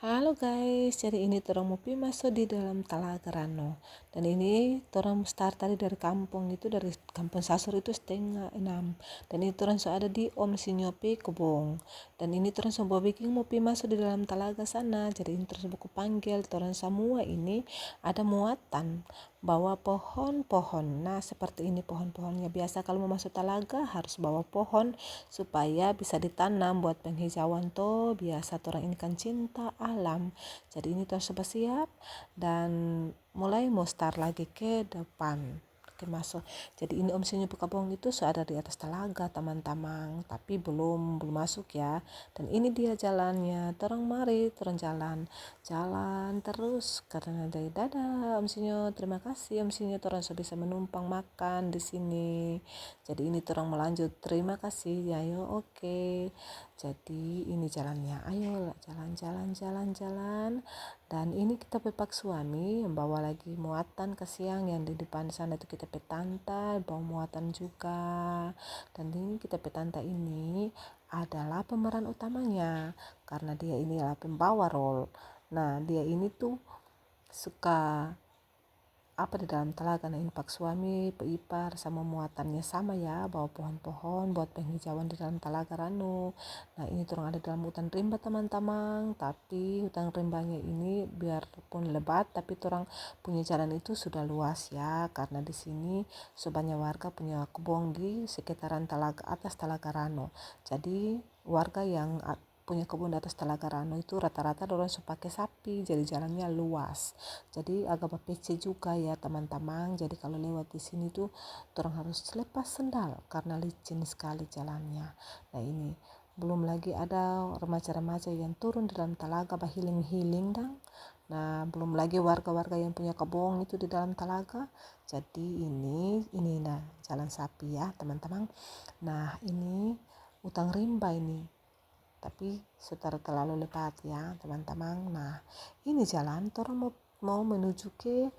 Halo guys, jadi ini torang mau pi masuk di dalam Talaga Rano. Dan ini torang start tadi dari kampung itu, dari kampung Sasur itu 5:30. Dan ini torang so ada di Om Sinyopi Kebong. Dan ini torang so bikin mau pi masuk di dalam talaga sana. Jadi ini torang buku panggil torang semua ini ada muatan bawa pohon-pohon. Nah, seperti ini pohon-pohonnya. Biasa kalau mau masuk talaga harus bawa pohon supaya bisa ditanam buat penghijauan toh. Biasa orang ini kan cinta alam, jadi ini terus siap dan mulai mau start lagi ke depan ke masuk. Jadi ini Om Sinyo Pekabong itu sudah ada di atas talaga teman-teman, tapi belum masuk ya. Dan ini dia jalannya, terang mari terang jalan terus karena dari dadah Om Sinyo, terima kasih Om Sinyo terang so bisa menumpang makan di sini. Jadi ini terang melanjut, terima kasih ya, yo oke. Jadi ini jalannya, ayo jalan. Dan ini kita pepak suami yang bawa lagi muatan ke siang, yang di depan sana itu kita petanta bawa muatan juga. Dan ini kita petanta ini adalah pemeran utamanya karena dia ini adalah pembawa role. Nah, dia ini tuh suka apa di dalam talaga. Nah, ini pak suami peipar sama muatannya sama ya, bawa pohon-pohon buat penghijauan di dalam Talaga Ranu. Nah, ini turun ada dalam hutan rimba teman-teman, tapi hutan rimbanya ini biarpun lebat tapi orang punya jalan itu sudah luas ya, karena di sini sebanyak warga punya kebun di sekitaran talaga atas Talaga Ranu. Jadi warga yang punya kebun di atas Talaga Ranu itu rata-rata dorong pakai sapi, jadi jalannya luas. Jadi agak bapece juga ya teman-teman. Jadi kalau lewat di sini tuh orang harus lepas sendal karena licin sekali jalannya. Nah, ini belum lagi ada remaja-remaja yang turun di dalam talaga bahiling-hiling dang. Nah, belum lagi warga-warga yang punya kebun itu di dalam talaga. Jadi ini nah jalan sapi ya teman-teman. Nah, ini utang rimba ini, tapi secara terlalu lebat ya teman-teman. Nah, ini jalan orang mau menuju ke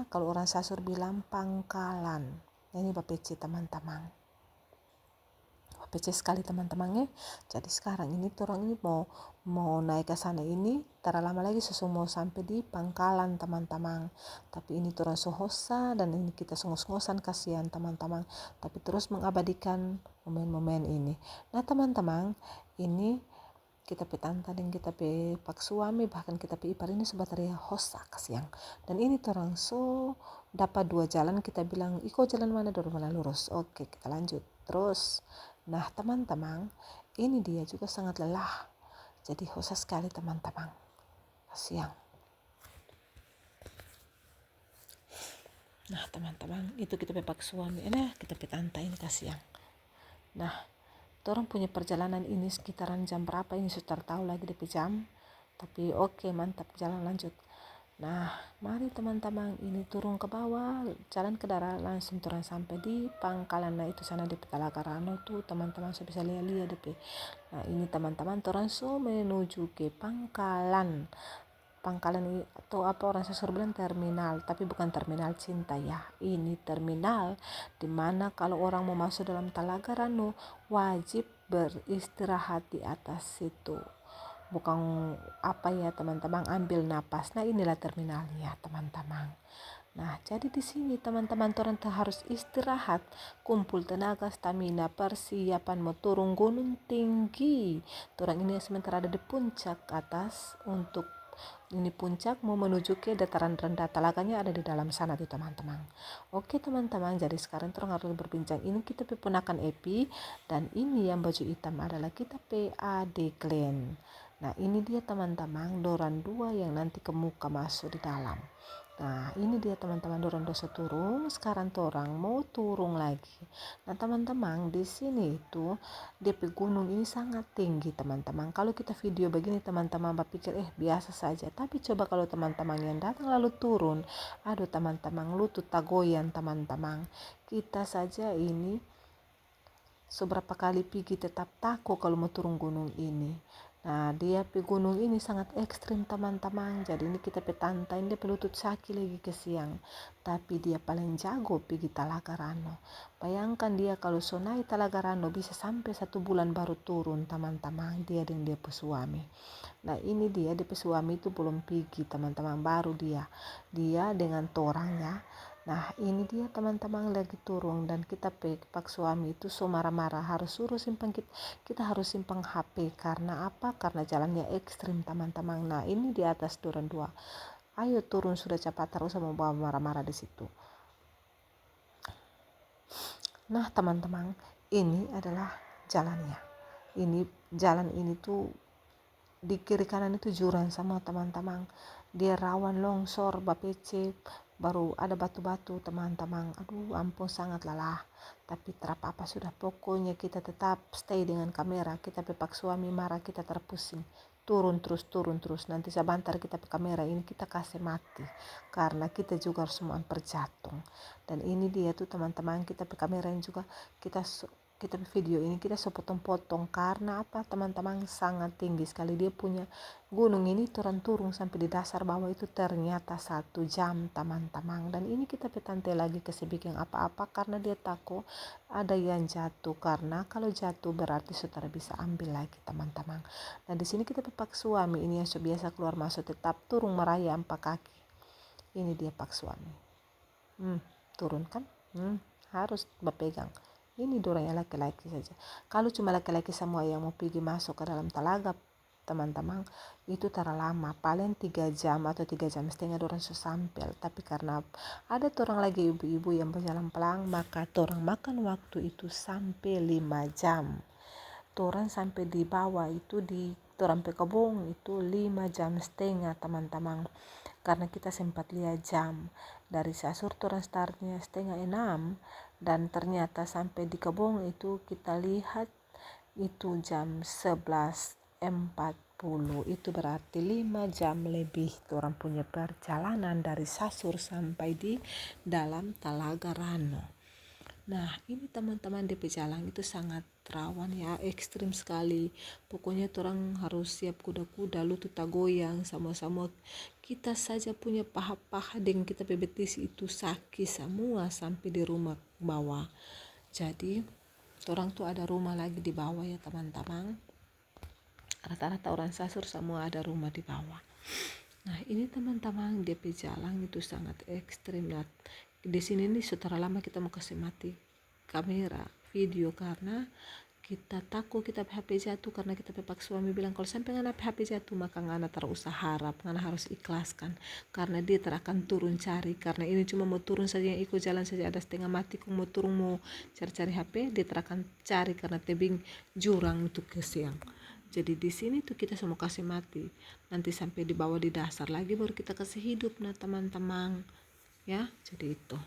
kalau orang Sasur bilang Pangkalan. Nah, ini Bapece teman-teman, Bapece sekali teman-teman ya. Jadi sekarang ini orang ini mau naik ke sana ini tak lama lagi mau sampai di Pangkalan teman-teman. Tapi ini orang sohosa dan ini kita songos-songosan kasihan teman-teman, tapi terus mengabadikan momen-momen ini. Nah teman-teman, ini kita pe tanta dan kita pe pak suami bahkan kita pe ipar ini sebataria hosa kasiang. Dan ini terang so dapat 2 jalan, kita bilang iko jalan mana, dorong mana lurus, oke kita lanjut terus. Nah teman-teman, ini dia juga sangat lelah, jadi hosa sekali teman-teman, kasiang. Nah teman-teman, itu kita pe pak suami kita pe tanta ini kasiang. Nah, orang punya perjalanan ini sekitaran jam berapa ini sudah tahu lagi DP jam, tapi oke mantap, jalan lanjut. Nah, mari teman-teman ini turun ke bawah, jalan ke darat, langsung turun sampai di Pangkalan. Nah, itu sana di Talaga Rano tuh teman-teman so bisa lihat DP. Nah, ini teman-teman turun so menuju ke Pangkalan. Pangkalan atau apa orang Sasur bilang terminal, tapi bukan terminal cinta ya. Ini terminal dimana kalau orang mau masuk dalam Talaga Ranu wajib beristirahat di atas situ. Bukan apa ya teman-teman, ambil napas. Nah, inilah terminalnya teman-teman. Nah, jadi di sini teman-teman orang harus istirahat, kumpul tenaga, stamina, persiapan mau turun gunung tinggi. Orang ini sementara ada di puncak atas, untuk ini puncak mau menuju ke dataran rendah, talaganya ada di dalam sana tuh teman-teman. Oke teman-teman, jadi sekarang orang harus berbincang. Ini kita ponakan Epi, dan ini yang baju hitam adalah kita PAD Glenn. Nah, ini dia teman-teman doran 2 yang nanti ke muka masuk di dalam. Nah, ini dia teman-teman doran dosa turun. Sekarang orang mau turun lagi. Nah, teman-teman di sini itu DP gunung ini sangat tinggi teman-teman. Kalau kita video begini teman-teman berpikir biasa saja. Tapi coba kalau teman-teman yang datang lalu turun, aduh teman-teman, lutut tagoyan teman-teman. Kita saja ini seberapa kali pergi tetap takut kalau mau turun gunung ini. Nah, dia pe gunung ini sangat ekstrim teman-teman. Jadi ini kita pe tantai dia pelutut saki lagi ke siang. Tapi dia paling jago pergi Talaga Rano. Bayangkan dia kalau so naik Talaga Rano bisa sampai 1 bulan baru turun teman-teman. Dia dan dia pesuami. Nah ini dia suami itu belum pergi teman-teman, baru dia dengan torangnya. Nah ini dia teman-teman lagi turun, dan kita pak suami itu so marah-marah harus suruh simpan kita harus simpan HP. Karena apa? Karena jalannya ekstrim teman-teman. Nah ini di atas turun dua, ayo turun sudah cepat, terus mau bawa marah-marah di situ. Nah teman-teman, ini adalah jalannya. Ini jalan ini tuh di kiri kanan itu jurang sama teman-teman. Dia rawan longsor, bapece, baru ada batu-batu teman-teman. Aduh ampun, sangat lelah. Tapi terapa apa sudah, pokoknya kita tetap stay dengan kamera. Kita pepak suami marah, kita terpusing. Turun terus. Nanti sebentar kita pe kamera ini kita kasih mati. Karena kita juga harus memperjatung. Dan ini dia tuh teman-teman, kita pe kamera ini juga kita video ini kita sepotong-potong. Karena apa teman-teman, sangat tinggi sekali dia punya gunung ini, turun sampai di dasar bawah itu ternyata 1 jam teman-teman. Dan ini kita petantai lagi kasih bikin apa-apa karena dia takut ada yang jatuh, karena kalau jatuh berarti saudara bisa ambil lagi teman-teman. Dan di sini kita pak suami ini yang biasa keluar masuk tetap turun meraya 4 kaki. Ini dia pak suami, turun kan, harus berpegang. Ini dorangnya laki-laki saja. Kalau cuma laki-laki semua yang mau pergi masuk ke dalam telaga teman-teman, itu terlalu lama, paling 3 jam atau 3,5 jam dorang sudah sampai. Tapi karena ada orang lagi ibu-ibu yang berjalan pelan, maka orang makan waktu itu sampai 5 jam. Orang sampai di bawah itu di orang pe kebun itu 5,5 jam teman-teman. Karena kita sempat lihat jam dari Sasur orang startnya 5:30, dan ternyata sampai di kebun itu kita lihat itu jam 11:40. Itu berarti 5 jam lebih orang punya perjalanan dari Sasur sampai di dalam Talaga Rano. Nah ini teman-teman DP jalan itu sangat rawan ya, ekstrim sekali. Pokoknya orang harus siap kuda-kuda, lutut tak goyang, sama-sama kita saja punya paha-paha dengan kita bebetis itu sakit semua sampai di rumah bawah. Jadi orang tuh ada rumah lagi di bawah ya teman-teman. Rata-rata orang Sasur semua ada rumah di bawah. Nah ini teman-teman DP jalan itu sangat ekstrim. Nah di sini nih setelah lama kita mau kasih mati kamera video karena kita takut kita HP jatuh. Karena kita pepak suami bilang kalau sampai ngana HP jatuh maka ngana terusah harap, ngana harus ikhlaskan karena dia akan turun cari. Karena ini cuma mau turun saja, yang ikut jalan saja ada setengah mati, mau turun mau cari-cari HP, dia akan cari karena tebing jurang itu ke siang. Jadi di sini tuh kita semua kasih mati, nanti sampai di bawah di dasar lagi baru kita kasih hidup. Nah teman-teman ya, jadi itu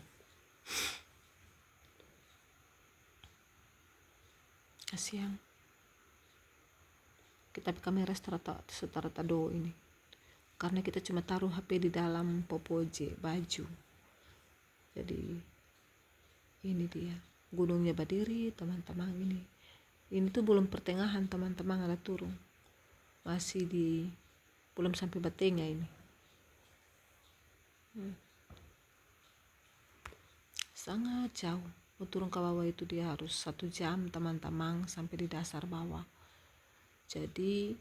kasihan kita kamera seterata do ini karena kita cuma taruh HP di dalam popoje baju. Jadi ini dia gunungnya berdiri teman-teman. Ini tuh belum pertengahan teman-teman, ada turun masih di belum sampai batenya ini. Sangat jauh. Mau turun ke bawah itu dia harus 1 jam teman-teman sampai di dasar bawah. Jadi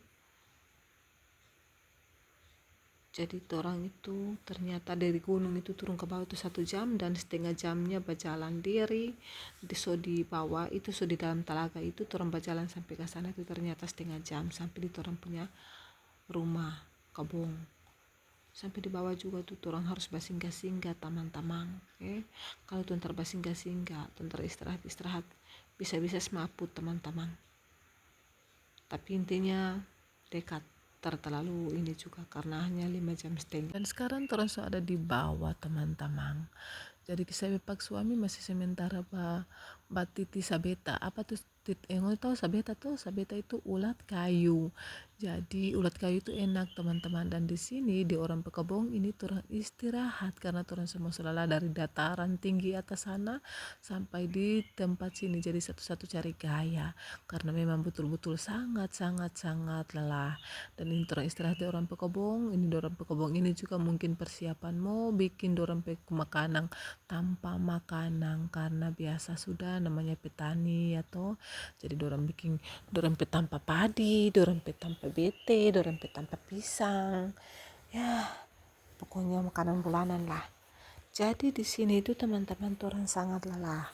orang itu ternyata dari gunung itu turun ke bawah itu 1 jam dan setengah jamnya berjalan diri. Di bawah itu di dalam telaga itu orang berjalan sampai ke sana itu ternyata setengah jam sampai di orang punya rumah kebun. Sampai di bawah juga tuh orang harus bersinggah-singgah teman-teman. Kalau tuh bersinggah-singgah, tuh istirahat bisa-bisa semaput teman-teman. Tapi intinya dekat terlalu ini juga karena hanya 5,5 jam. Dan sekarang orang sudah ada di bawah teman-teman. Jadi saya pak suami masih sementara batiti sabeta apa tuh engo tahu sabeta itu ulat kayu. Jadi ulat kayu itu enak teman-teman, dan di sini di orang Pekebong ini turang istirahat karena turang semua selala dari dataran tinggi atas sana sampai di tempat sini, jadi satu-satu cari gaya karena memang betul-betul sangat sangat sangat lelah. Dan ini turang istirahat di orang Pekebong. Ini di orang Pekebong ini juga mungkin persiapan mau bikin dorang makanan tanpa makanan karena biasa sudah namanya petani atau jadi dorang bikin dorang tanpa padi, dorang tanpa bete, dorang tanpa pisang, ya pokoknya makanan bulanan lah. Jadi di sini itu teman-teman orang sangat lelah,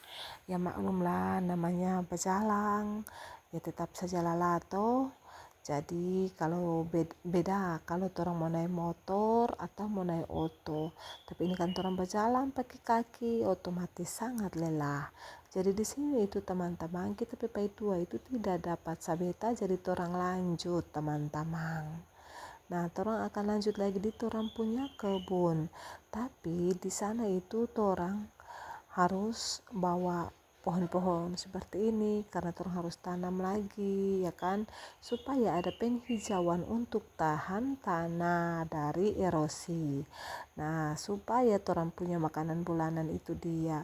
ya maklumlah namanya berjalan ya tetap saja lelah toh. Jadi kalau beda kalau orang mau naik motor atau mau naik oto, tapi ini kan orang berjalan pakai kaki otomatis sangat lelah. Jadi di sini itu teman-teman kita pepai tua itu tidak dapat sabeta, jadi orang lanjut teman-teman. Nah, orang akan lanjut lagi di orang punya kebun. Tapi di sana itu orang harus bawa pohon-pohon seperti ini karena orang harus tanam lagi, ya kan? Supaya ada penghijauan untuk tahan tanah dari erosi. Nah, supaya orang punya makanan bulanan itu dia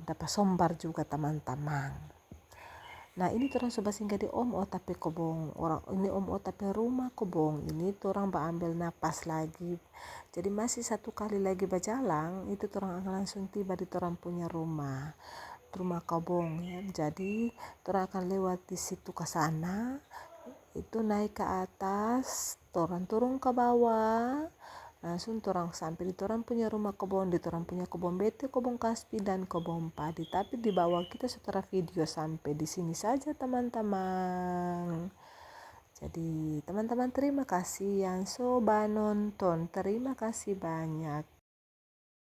dapat sombar juga teman-teman. Nah ini torang coba singgah di Om O tapi kobong orang ini Om O tapi rumah kobong ini torang ambil napas lagi. Jadi masih satu kali lagi berjalan itu torang akan langsung tiba di torang punya rumah kobong ya. Jadi torang akan lewat di situ ke sana, itu naik ke atas, torang turun ke bawah, langsung torang sampai di torang punya rumah kebun, di torang punya kebun bete, kebun kaspi dan kebun padi. Tapi di bawah kita setelah video sampai di sini saja teman-teman. Jadi teman-teman terima kasih yang sudah nonton, terima kasih banyak.